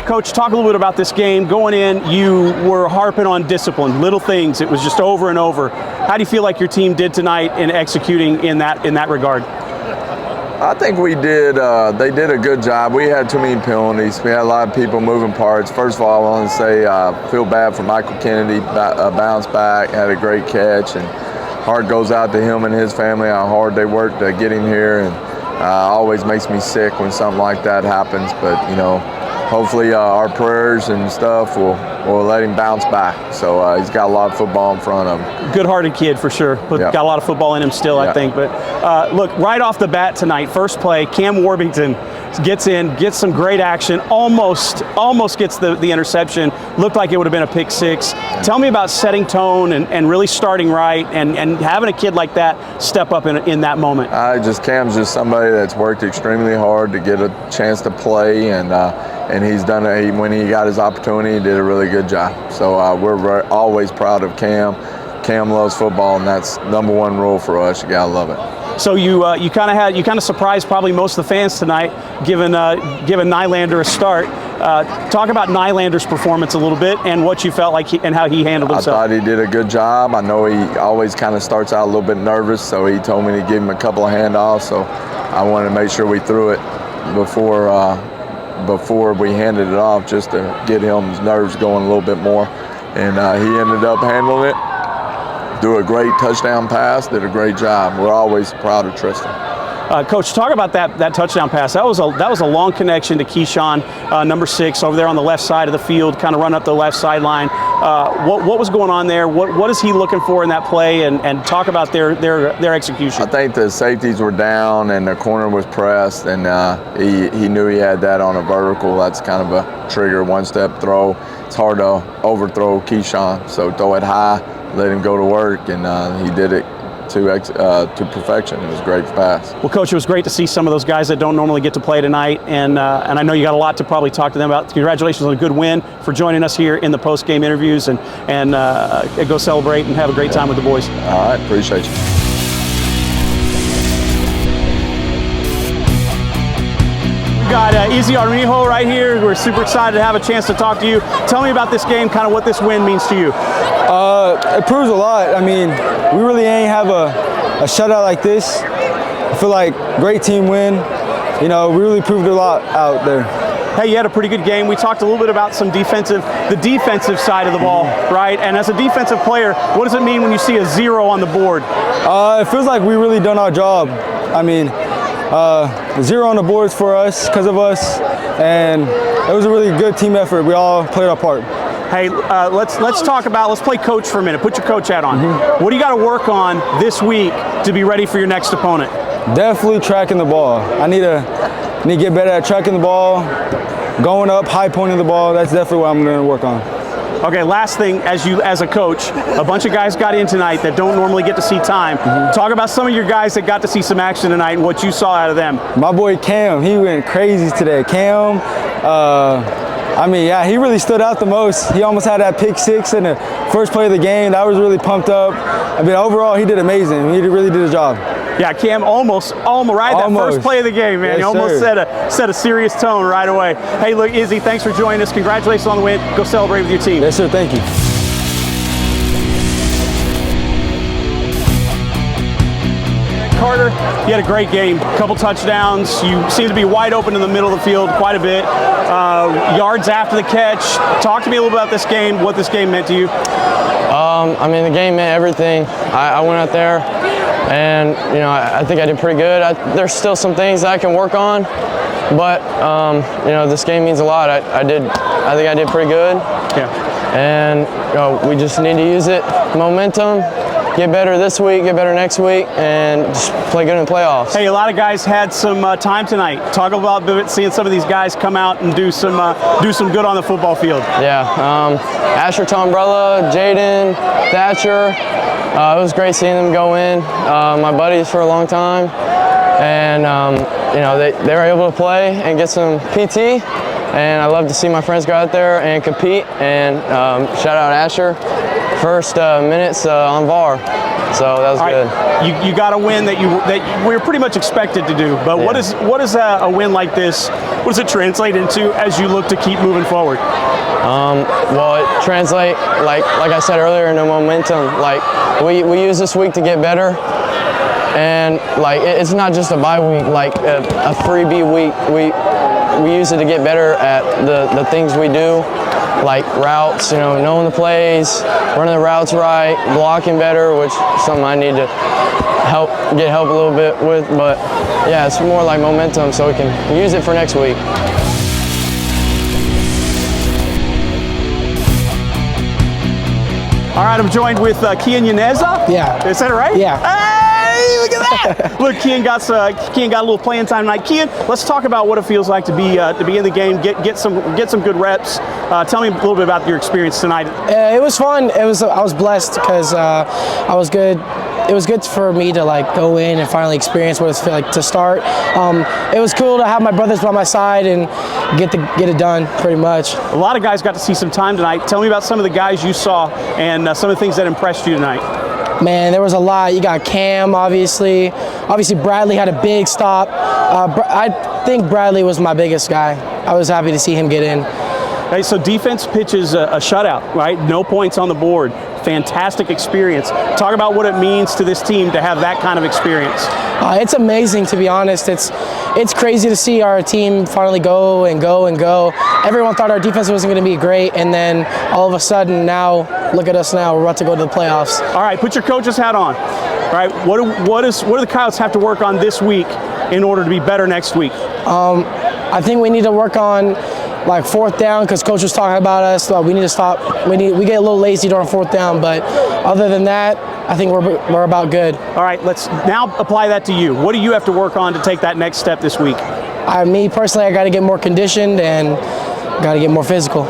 Coach, talk a little bit about this game. Going in, you were harping on discipline, little things. It was just over and over. How do you feel like your team did tonight in executing in that regard? I think we did. They did a good job. We had too many penalties. We had a lot of people moving parts. First of all, I want to say feel bad for Michael Kennedy. Bounced back, had a great catch, and heart goes out to him and his family. How hard they worked to get him here, and always makes me sick when something like that happens. But you know, hopefully our prayers and stuff will let him bounce back. So he's got a lot of football in front of him. Good-hearted kid for sure, but got a lot of football in him still, I think. But look, right off the bat tonight, first play, Cam Worthington gets in, gets some great action, almost gets the interception. Looked like it would have been a pick six. Tell me about setting tone and really starting right and having a kid like that step up in that moment. Cam's just somebody that's worked extremely hard to get a chance to play, and he's done it. When he got his opportunity, he did a really good job. So we're always proud of Cam. Cam loves football, and that's number one rule for us. You gotta love it. So you kind of surprised probably most of the fans tonight, giving Nylander a start. Talk about Nylander's performance a little bit and what you felt like and how he handled himself. I thought he did a good job. I know he always kind of starts out a little bit nervous, so he told me to give him a couple of handoffs. So I wanted to make sure we threw it before we handed it off, just to get his nerves going a little bit more. And he ended up handling it. Do a great touchdown pass, did a great job. We're always proud of Tristan. Coach, talk about that touchdown pass. That was a long connection to Keyshawn, number 6, over there on the left side of the field, kind of run up the left sideline. What was going on there? What is he looking for in that play? And talk about their execution. I think the safeties were down and the corner was pressed, and he knew he had that on a vertical. That's kind of a trigger, one-step throw. It's hard to overthrow Keyshawn, so throw it high, let him go to work, and he did it to perfection. It was a great pass. Well, Coach, it was great to see some of those guys that don't normally get to play tonight, and I know you got a lot to probably talk to them about. Congratulations on a good win, for joining us here in the post-game interviews, and go celebrate and have a great time with the boys. All right, appreciate you. We've got Armijo right here. We're super excited to have a chance to talk to you. Tell me about this game, kind of what this win means to you. It proves a lot. I mean, we really ain't have a shutout like this. I feel like great team win. You know, we really proved a lot out there. Hey, you had a pretty good game. We talked a little bit about the defensive side of the ball, right? And as a defensive player, what does it mean when you see a 0 on the board? It feels like we really done our job. I mean, 0 on the boards for us, because of us, and it was a really good team effort. We all played our part. Hey, let's play coach for a minute. Put your coach hat on. What do you got to work on this week to be ready for your next opponent? Definitely tracking the ball. I need to get better at tracking the ball, going up, high pointing the ball. That's definitely what I'm going to work on. Okay, last thing, as a coach, a bunch of guys got in tonight that don't normally get to see time. Talk about some of your guys that got to see some action tonight and what you saw out of them. My boy Cam, he went crazy today. Cam, he really stood out the most. He almost had that pick six in the first play of the game. That was really pumped up. I mean, overall, he did amazing. He really did a job. Yeah, Cam almost that first play of the game, man. Yes, he almost set a serious tone right away. Hey, look, Izzy, thanks for joining us. Congratulations on the win. Go celebrate with your team. Yes, sir. Thank you. Carter, you had a great game. A couple touchdowns. You seem to be wide open in the middle of the field quite a bit. Yards after the catch. Talk to me a little about this game, what this game meant to you. The game meant everything. I went out there, and I think I did pretty good. There's still some things that I can work on, but this game means a lot. I think I did pretty good. Yeah. And we just need to use it, momentum. Get better this week, get better next week, and just play good in the playoffs. Hey, a lot of guys had some time tonight. Talk about seeing some of these guys come out and do some good on the football field. Yeah, Asher Tombrella, Jaden, Thatcher. It was great seeing them go in. My buddies for a long time, and they were able to play and get some PT. And I love to see my friends go out there and compete. And shout out Asher. first minutes on VAR. So that was All good. right. You got a win that we were pretty much expected to do. But what is a win like this? What does it translate into as you look to keep moving forward? Well, it translate like I said earlier, into momentum. Like we use this week to get better, and like it's not just a bye week, like a freebie week. We use it to get better at the things we do, like routes. You know, knowing the plays, running the routes right, blocking better, which is something I need to get help a little bit with. But yeah, it's more like momentum, so we can use it for next week. All right, I'm joined with Kean Yeneza. Yeah. Is that right? Yeah. Hey, look at that! Look, Kean got a little playing time tonight. Kean, let's talk about what it feels like to be in the game, get some good reps. Tell me a little bit about your experience tonight. It was fun. I was blessed because I was good. It was good for me to like go in and finally experience what it's like to start. It was cool to have my brothers by my side and get it done pretty much. A lot of guys got to see some time tonight. Tell me about some of the guys you saw and some of the things that impressed you tonight. Man, there was a lot. You got Cam, obviously. Obviously, Bradley had a big stop. I think Bradley was my biggest guy. I was happy to see him get in. Okay, so defense pitches a shutout, right? No points on the board. Fantastic experience. Talk about what it means to this team to have that kind of experience. It's amazing, to be honest. It's crazy to see our team finally go and go and go. Everyone thought our defense wasn't going to be great, and then all of a sudden now, look at us now. We're about to go to the playoffs. All right, put your coach's hat on. All right, what do the Coyotes have to work on this week in order to be better next week? I think we need to work on like fourth down, because coach was talking about us. We need to stop. We get a little lazy during fourth down, but other than that, I think we're about good. All right, let's now apply that to you. What do you have to work on to take that next step this week? Me personally, I got to get more conditioned and got to get more physical.